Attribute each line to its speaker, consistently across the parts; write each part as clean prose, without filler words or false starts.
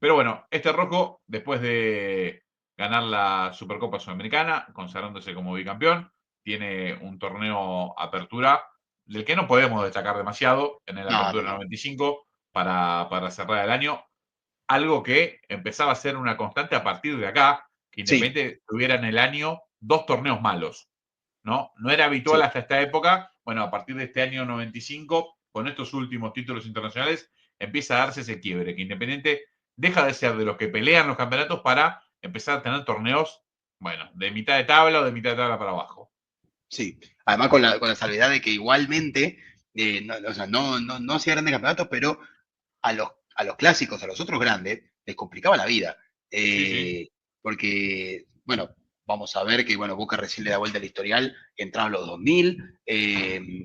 Speaker 1: Pero bueno, este rojo, después de ganar la Supercopa Sudamericana, consagrándose como bicampeón, tiene un torneo apertura del que no podemos destacar demasiado en el
Speaker 2: No, no,
Speaker 1: Apertura
Speaker 2: no.
Speaker 1: 95 para cerrar el año. Algo que empezaba a ser una constante a partir de acá, que
Speaker 2: Sí,
Speaker 1: Independiente tuviera en el año 2 torneos malos, ¿no? No era habitual
Speaker 2: sí.
Speaker 1: hasta esta época. Bueno, a partir de este año 95, con estos últimos títulos internacionales, empieza a darse ese quiebre, que Independiente deja de ser de los que pelean los campeonatos para empezar a tener torneos, bueno, de mitad de tabla o de mitad de tabla para abajo.
Speaker 2: Sí, además con la salvedad de que igualmente, no, o sea, no hacía grandes campeonatos, pero a los clásicos, a los otros grandes, les complicaba la vida.
Speaker 1: Sí, sí,
Speaker 2: Porque, bueno, vamos a ver que, bueno, Boca recién le da vuelta al historial, entraron los 2000,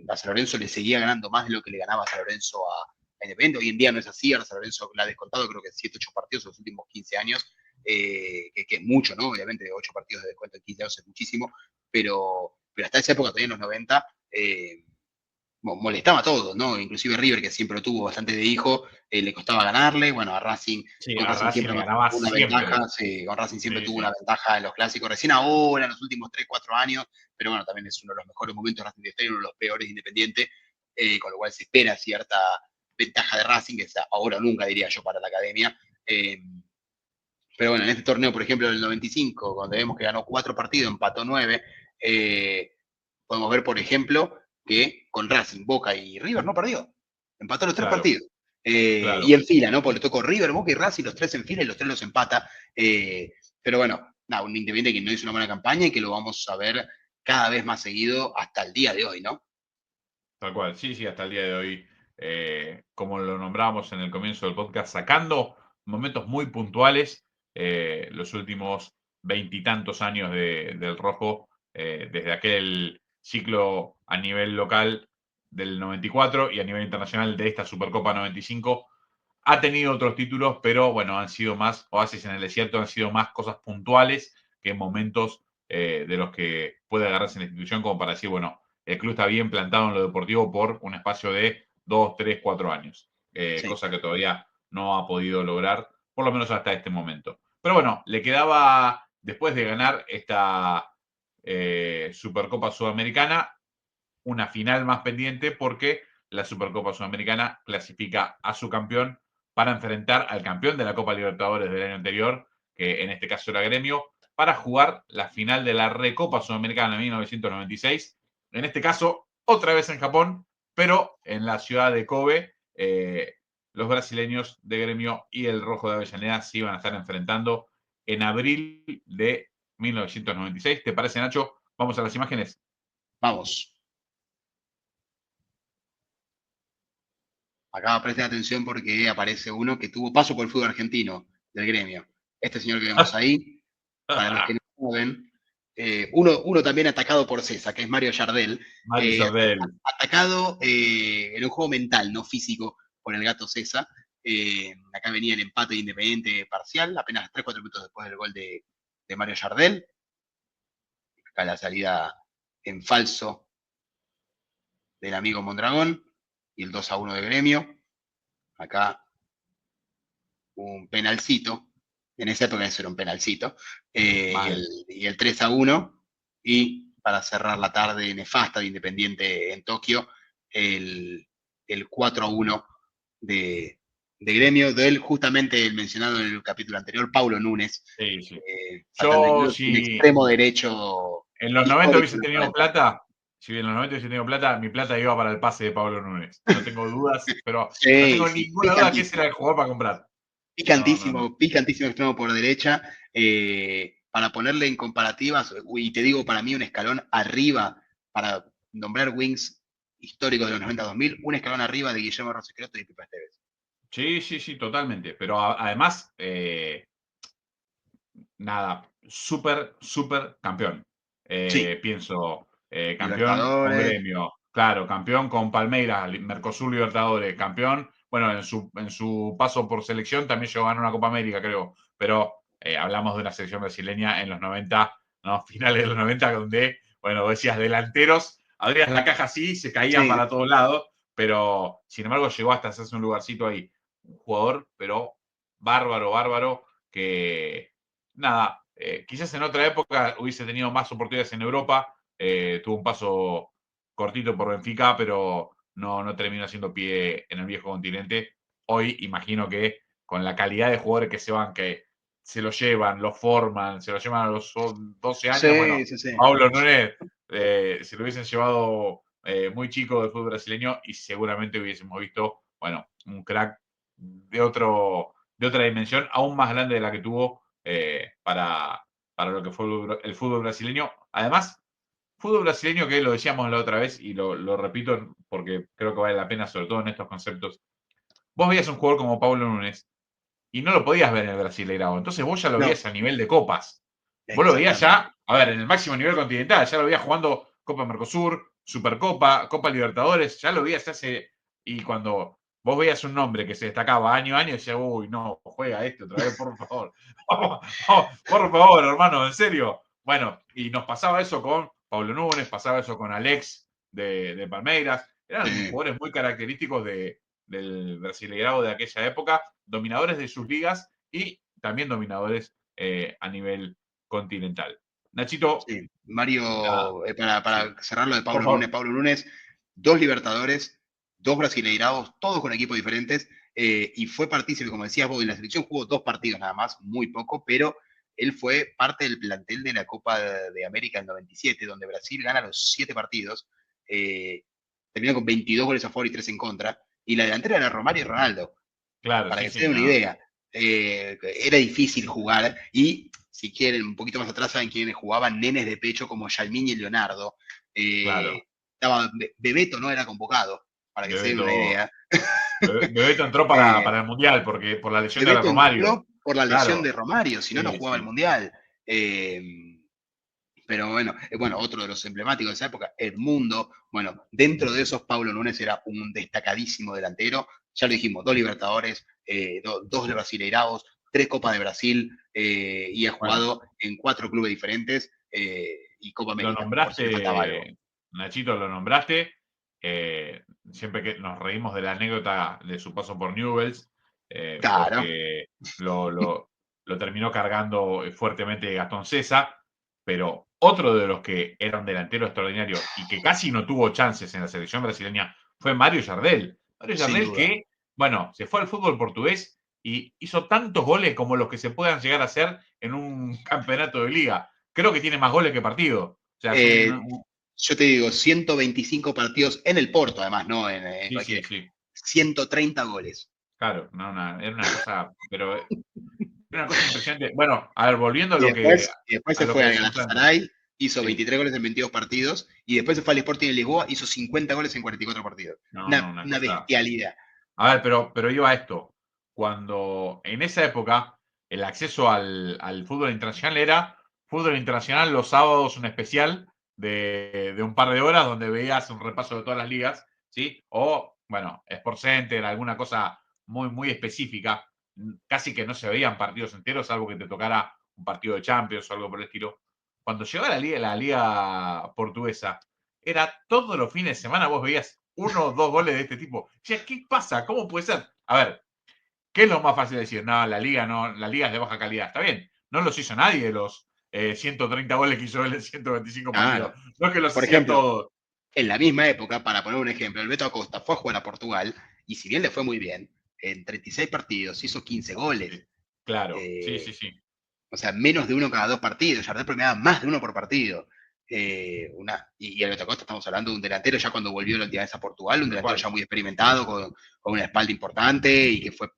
Speaker 2: a San Lorenzo le seguía ganando más de lo que le ganaba a San Lorenzo a Independiente. Hoy en día no es así, ahora San Lorenzo la ha descontado, creo que 7, 8 partidos en los últimos 15 años, que es mucho, ¿no? Obviamente, 8 partidos de descuento en 15 años es muchísimo, pero hasta esa época, todavía en los 90, molestaba a todos, ¿no? Inclusive River, que siempre lo tuvo bastante de hijo, le costaba ganarle. Bueno, a Racing,
Speaker 1: sí,
Speaker 2: con
Speaker 1: a
Speaker 2: Racing
Speaker 1: Racing
Speaker 2: siempre
Speaker 1: le
Speaker 2: mantuvo
Speaker 1: ganaba
Speaker 2: una
Speaker 1: siempre.
Speaker 2: ventaja, sí, con Racing siempre
Speaker 1: Sí,
Speaker 2: tuvo una
Speaker 1: sí,
Speaker 2: ventaja en los clásicos, recién ahora, en los últimos 3 4 años, pero bueno, también es uno de los mejores momentos de Racing de historia, uno de los peores de Independiente, con lo cual se espera cierta ventaja de Racing, que es ahora o nunca, diría yo, para la academia. Pero bueno, en este torneo, por ejemplo, del 95, donde vemos que ganó 4 partidos, empató 9, podemos ver, por ejemplo, que con Racing, Boca y River no perdió. Empató los 3
Speaker 1: claro,
Speaker 2: partidos. Y
Speaker 1: claro.
Speaker 2: en fila, ¿no? Porque le tocó River, Boca y Racing, los 3 en fila y los 3 los empata. Pero bueno, nada, un Independiente que no hizo una buena campaña y que lo vamos a ver cada vez más seguido hasta el día de hoy, ¿no?
Speaker 1: Tal cual, sí, sí, hasta el día de hoy, como lo nombramos en el comienzo del podcast, sacando momentos muy puntuales, los últimos veintitantos años del Rojo, desde aquel ciclo a nivel local del 94 y a nivel internacional de esta Supercopa 95, ha tenido otros títulos, pero bueno, han sido más oasis en el desierto, han sido más cosas puntuales que momentos de los que puede agarrarse la institución como para decir, bueno, el club está bien plantado en lo deportivo por un espacio de 2, 3, 4 años,
Speaker 2: Sí,
Speaker 1: cosa que todavía no ha podido lograr, por lo menos hasta este momento. Pero bueno, le quedaba, después de ganar esta Supercopa Sudamericana, una final más pendiente porque la Supercopa Sudamericana clasifica a su campeón para enfrentar al campeón de la Copa Libertadores del año anterior, que en este caso era Gremio, para jugar la final de la Recopa Sudamericana de 1996. En este caso, otra vez en Japón, pero en la ciudad de Kobe, los brasileños de Gremio y el Rojo de Avellaneda se iban a estar enfrentando en abril de 1996. ¿Te parece, Nacho? Vamos a las imágenes.
Speaker 2: vamos. Acá presten atención porque aparece uno que tuvo paso por el fútbol argentino del gremio. Este señor que vemos ahí, para los que no saben, uno también atacado por César, que es Mario Yardel,
Speaker 1: Mario Jardel.
Speaker 2: atacado en un juego mental, no físico, por el gato César. Acá venía el empate de Independiente parcial, apenas 3 4 minutos después del gol de Mario Yardel. Acá la salida en falso del amigo Mondragón y el 2-1 de gremio. Acá un penalcito, en esa época eso era un penalcito,
Speaker 1: Mal.
Speaker 2: y el 3-1, y para cerrar la tarde nefasta de Independiente en Tokio, el, el 4-1 de Gremio, de él justamente el mencionado en el capítulo anterior, Paulo Núñez,
Speaker 1: Sí, sí.
Speaker 2: faltando
Speaker 1: Yo,
Speaker 2: un
Speaker 1: si
Speaker 2: extremo derecho
Speaker 1: en los 90
Speaker 2: histórico
Speaker 1: hubiese
Speaker 2: en los
Speaker 1: tenido
Speaker 2: 90.
Speaker 1: plata, si en los 90 hubiese tenido plata, mi plata iba para el pase de Pablo Núñez. No tengo dudas, pero no
Speaker 2: Sí,
Speaker 1: tengo
Speaker 2: sí,
Speaker 1: ninguna duda que ese era
Speaker 2: picantísimo.
Speaker 1: el jugador para comprar. No, no, no.
Speaker 2: Picantísimo, picantísimo extremo por derecha. Para ponerle en comparativas, y te digo, para mí un escalón arriba, para nombrar wings históricos de los 90-2000, un escalón arriba de Guillermo Rosicroto y Pipa Esteves.
Speaker 1: Sí, sí, sí, totalmente. Pero además, nada, súper, súper campeón.
Speaker 2: Sí,
Speaker 1: Pienso, campeón con
Speaker 2: Libertadores,
Speaker 1: Gremio, claro, campeón con Palmeiras, Mercosur Libertadores, campeón, bueno, en su paso por selección también llegó a ganar una Copa América, creo, pero hablamos de una selección brasileña en los 90, ¿no? Finales de los 90, donde, bueno, decías delanteros, abrías la caja así, se caían
Speaker 2: sí,
Speaker 1: para todos lados, pero sin embargo llegó hasta hacerse un lugarcito ahí. Un jugador, pero bárbaro, bárbaro, que nada, quizás en otra época hubiese tenido más oportunidades en Europa, tuvo un paso cortito por Benfica, pero no terminó haciendo pie en el viejo continente. Hoy imagino que con la calidad de jugadores que se van, que se lo llevan, lo forman, se lo llevan a los 12 años, bueno,
Speaker 2: Sí, sí, sí.
Speaker 1: Pablo Núñez se lo hubiesen llevado muy chico del fútbol brasileño y seguramente hubiésemos visto, bueno, un crack de otra dimensión, aún más grande de la que tuvo para lo que fue el fútbol brasileño. Además, fútbol brasileño que lo decíamos la otra vez y lo repito porque creo que vale la pena, sobre todo en estos conceptos. Vos veías un jugador como Pablo Núñez y no lo podías ver en el Brasileirao. Entonces vos ya lo
Speaker 2: No,
Speaker 1: veías a nivel de copas. Vos lo veías
Speaker 2: exactamente.
Speaker 1: ya, a ver, en el máximo nivel continental, ya lo veías jugando Copa Mercosur, Supercopa, Copa Libertadores, ya lo veías hace. Y cuando vos veías un nombre que se destacaba año a año, decías, uy, no, juega este otra vez, por favor. Por favor, hermano, en serio. Bueno, y nos pasaba eso con Pablo Núñez, pasaba eso con Alex de Palmeiras. Eran
Speaker 2: Sí.
Speaker 1: jugadores muy característicos del Brasileirao de aquella época, dominadores de sus ligas y también dominadores a nivel continental. Nachito,
Speaker 2: Sí,
Speaker 1: nada,
Speaker 2: Mario,
Speaker 1: sí,
Speaker 2: para cerrar lo de
Speaker 1: por favor.
Speaker 2: Pablo Núñez, 2 Libertadores, 2 Brasileirados, todos con equipos diferentes, y fue partícipe, como decías vos, en la selección jugó 2 partidos nada más, muy poco, pero él fue parte del plantel de la Copa de América del 97, donde Brasil gana los 7 partidos, eh, terminó con 22 goles a favor y 3 en contra, y la delantera era Romario y Ronaldo,
Speaker 1: Claro,
Speaker 2: para
Speaker 1: sí,
Speaker 2: que se
Speaker 1: sí,
Speaker 2: den una
Speaker 1: no,
Speaker 2: idea. Era difícil jugar y si quieren un poquito más atrás saben quiénes jugaban nenes de pecho como Yalmín y Leonardo.
Speaker 1: claro.
Speaker 2: Estaba Bebeto no era convocado, para que se den una
Speaker 1: Bebeto,
Speaker 2: idea.
Speaker 1: Bebeto entró
Speaker 2: Eh,
Speaker 1: para el Mundial porque por la lesión de
Speaker 2: Bebeto
Speaker 1: Romario.
Speaker 2: entró por la lesión
Speaker 1: Claro,
Speaker 2: de Romario, si no, no
Speaker 1: sí,
Speaker 2: jugaba el
Speaker 1: sí.
Speaker 2: Mundial. Pero bueno, otro de los emblemáticos de esa época, Edmundo. Bueno, dentro de esos, Pablo Núñez era un destacadísimo delantero. Ya lo dijimos, 2 Libertadores, 2 Brasileiraos, 3 Copas de Brasil, y ha
Speaker 1: Bueno,
Speaker 2: jugado en 4 clubes diferentes, y Copa
Speaker 1: lo
Speaker 2: América, por si le faltaba algo.
Speaker 1: nombraste, Nachito, lo nombraste. Siempre que nos reímos de la anécdota de su paso por Newell's,
Speaker 2: Claro,
Speaker 1: porque lo, lo- lo terminó cargando fuertemente Gastón César, pero otro de los que era un delantero extraordinario y que casi no tuvo chances en la selección brasileña fue Mario Jardel. Mario
Speaker 2: sin
Speaker 1: Jardel
Speaker 2: duda.
Speaker 1: que, bueno, se fue al fútbol portugués y hizo tantos goles como los que se puedan llegar a hacer en un campeonato de liga. Creo que tiene más goles que partidos. O sea, es
Speaker 2: Eh, yo te digo, 125 partidos en el Porto, además, no en
Speaker 1: sí, sí,
Speaker 2: cualquier.
Speaker 1: sí.
Speaker 2: 130 goles.
Speaker 1: Claro, no, era una cosa, pero era una cosa impresionante. Bueno, a ver, volviendo
Speaker 2: Y después
Speaker 1: a
Speaker 2: se
Speaker 1: lo que
Speaker 2: fue al
Speaker 1: decíamos antes.
Speaker 2: Galatasaray, hizo
Speaker 1: Sí,
Speaker 2: 23 goles en 22 partidos, y después se fue al Sporting de Lisboa, hizo 50 goles en 44 partidos.
Speaker 1: no, una
Speaker 2: Una
Speaker 1: cosa.
Speaker 2: bestialidad.
Speaker 1: A ver, pero iba a esto. Cuando en esa época el acceso al fútbol internacional era fútbol internacional los sábados, un especial de un par de horas donde veías un repaso de todas las ligas, ¿sí? O, bueno, Sport Center, alguna cosa muy, muy específica. Casi que no se veían partidos enteros, salvo que te tocara un partido de Champions o algo por el estilo. Cuando llegó la liga portuguesa, era todos los fines de semana vos veías 1 o 2 goles de este tipo. O sea, ¿qué pasa? ¿Cómo puede ser? A ver, ¿qué es lo más fácil de decir? No, la liga no, la liga es de baja calidad. Está bien, no los hizo nadie de los 130 goles que hizo él en 125 partidos.
Speaker 2: Claro.
Speaker 1: No es que los
Speaker 2: Por
Speaker 1: hacía
Speaker 2: ejemplo,
Speaker 1: todos.
Speaker 2: en la misma época, para poner un ejemplo, el Beto Acosta fue a jugar a Portugal, y si bien le fue muy bien, en 36 partidos hizo 15 goles.
Speaker 1: Sí, claro, sí, sí,
Speaker 2: Eh,
Speaker 1: sí.
Speaker 2: o sea, menos de uno cada 2 partidos. Jardel promediaba más de uno por partido. Y el Costa, estamos hablando de un delantero ya cuando volvió la última vez a Portugal, un
Speaker 1: Tal
Speaker 2: delantero
Speaker 1: cual.
Speaker 2: ya muy experimentado, con una espalda importante y que fue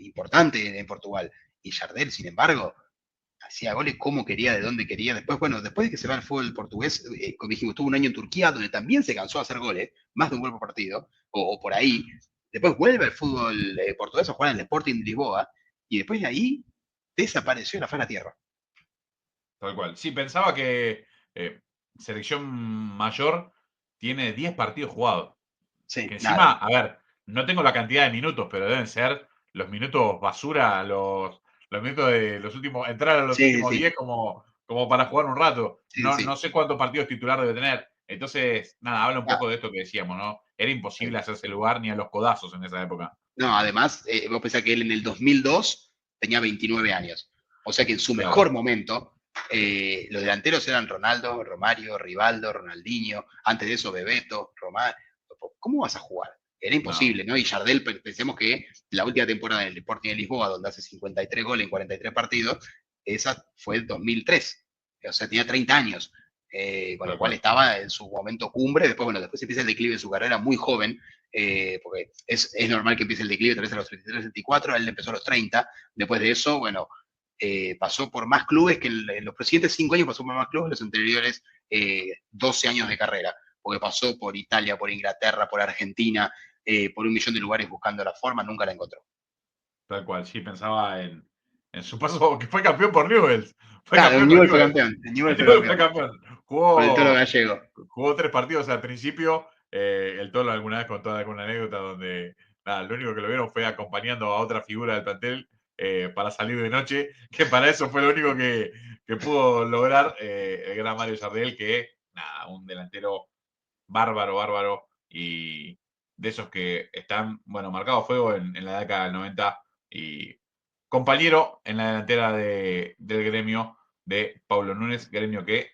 Speaker 2: importante en Portugal. Y Jardel, sin embargo, hacía goles como quería, de donde quería. Después, bueno, después de que se va al fútbol portugués, como dijimos, tuvo un año en Turquía donde también se cansó de hacer goles, más de un gol por partido, o por ahí. Después vuelve al fútbol portugués a jugar en el Sporting de Lisboa, y después de ahí desapareció de la faz de la tierra.
Speaker 1: Tal cual. Sí, pensaba que selección mayor tiene 10 partidos jugados. Que
Speaker 2: Sí,
Speaker 1: encima,
Speaker 2: nada.
Speaker 1: a ver, no tengo la cantidad de minutos, pero deben ser los minutos basura, los minutos de los últimos, entrar a los
Speaker 2: Sí, sí,
Speaker 1: últimos
Speaker 2: sí.
Speaker 1: 10 como para jugar un rato.
Speaker 2: Sí,
Speaker 1: No,
Speaker 2: sí.
Speaker 1: no sé cuántos partidos titular debe tener. Entonces, nada, habla un
Speaker 2: Ah,
Speaker 1: poco de esto que decíamos, ¿no? Era
Speaker 2: sí.
Speaker 1: imposible hacerse lugar ni a los codazos en esa época.
Speaker 2: No, además, vos pensás que él en el 2002 tenía 29 años. O sea que en su
Speaker 1: Claro,
Speaker 2: mejor momento, los delanteros eran Ronaldo, Romario, Rivaldo, Ronaldinho, antes de eso Bebeto, Romario. ¿Cómo vas a jugar? Era
Speaker 1: no,
Speaker 2: imposible, ¿no? Y Jardel, pensemos que la última temporada en el Sporting de Lisboa, donde hace 53 goles en 43 partidos, esa fue el 2003. O sea, tenía 30 años. Con lo
Speaker 1: tal
Speaker 2: cual
Speaker 1: cual.
Speaker 2: estaba en su momento cumbre. Después, bueno, después empieza el declive de su carrera muy joven, porque es normal que empiece el declive, tal vez a los 33, 34, él empezó a los 30. Después de eso, bueno, pasó por más clubes que en los siguientes 5 años pasó por más clubes que los anteriores 12 años de carrera, porque pasó por Italia, por Inglaterra, por Argentina, por un millón de lugares buscando la forma, nunca la encontró.
Speaker 1: Tal cual, sí, pensaba en su paso, que fue campeón por Newell's. Fue
Speaker 2: Claro,
Speaker 1: campeón
Speaker 2: el
Speaker 1: con
Speaker 2: Newell fue
Speaker 1: Newell's.
Speaker 2: campeón, el Newell fue
Speaker 1: Newell's fue
Speaker 2: campeón,
Speaker 1: campeón.
Speaker 2: con el toro
Speaker 1: Jugó,
Speaker 2: gallego.
Speaker 1: jugó 3 partidos al principio. El Tolo alguna vez contó alguna anécdota donde nada, lo único que lo vieron fue acompañando a otra figura del plantel para salir de noche, que para eso fue lo único que pudo lograr el gran Mario Jardel, que nada, un delantero bárbaro, bárbaro, y de esos que están, bueno, marcados a fuego en la década del 90 y compañero en la delantera del gremio de Pablo Núñez, gremio que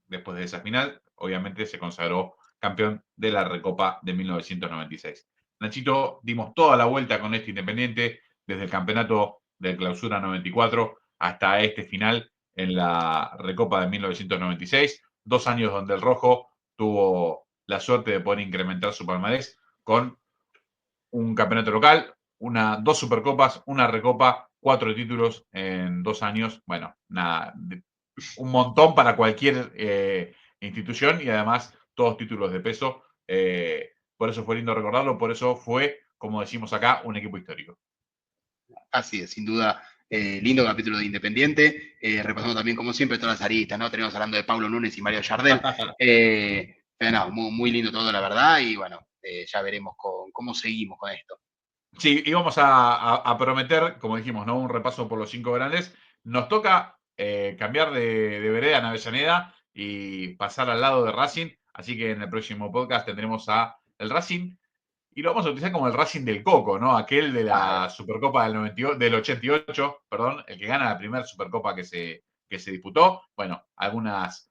Speaker 1: después de esa final, obviamente se consagró campeón de la Recopa de 1996. Nachito, dimos toda la vuelta con este Independiente, desde el campeonato de Clausura 94 hasta este final en la Recopa de 1996. 2 años donde el Rojo tuvo la suerte de poder incrementar su palmarés con un campeonato local, dos Supercopas, una Recopa, 4 títulos en 2 años. Bueno, nada, un montón para cualquier institución y además todos títulos de peso. Por eso fue lindo recordarlo, por eso fue, como decimos acá, un equipo histórico.
Speaker 2: Así es, sin duda, lindo capítulo de Independiente, repasando también, como siempre, todas las aristas, ¿no? Tenemos hablando de Pablo Núñez y Mario Jardel. Pero no, muy, muy lindo todo, la verdad, y bueno, ya veremos cómo seguimos con esto.
Speaker 1: Sí, íbamos a prometer, como dijimos, ¿no? Un repaso por los 5 grandes. Nos toca cambiar de vereda en Avellaneda y pasar al lado de Racing. Así que en el próximo podcast tendremos a el Racing y lo vamos a utilizar como el Racing del Coco, ¿no? Aquel de
Speaker 2: Claro,
Speaker 1: la Supercopa del 88, perdón, el que gana la primera Supercopa que se disputó. Bueno, algunas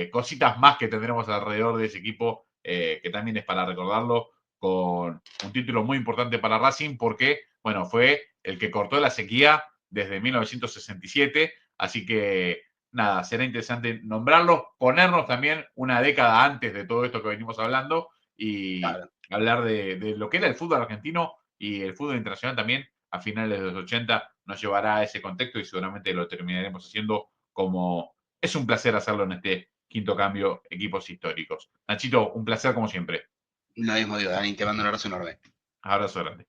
Speaker 1: cositas más que tendremos alrededor de ese equipo, que también es para recordarlo, con un título muy importante para Racing, porque, bueno, fue el que cortó la sequía desde 1967, así que nada, será interesante nombrarlo, ponernos también una década antes de todo esto que venimos hablando y
Speaker 2: claro.
Speaker 1: hablar de lo que era el fútbol argentino y el fútbol internacional también a finales de los 80 nos llevará a ese contexto y seguramente lo terminaremos haciendo como es un placer hacerlo en este quinto cambio, equipos históricos. Nachito, un placer como siempre.
Speaker 2: Lo mismo digo, Dani, te mando un abrazo enorme.
Speaker 1: Abrazo grande.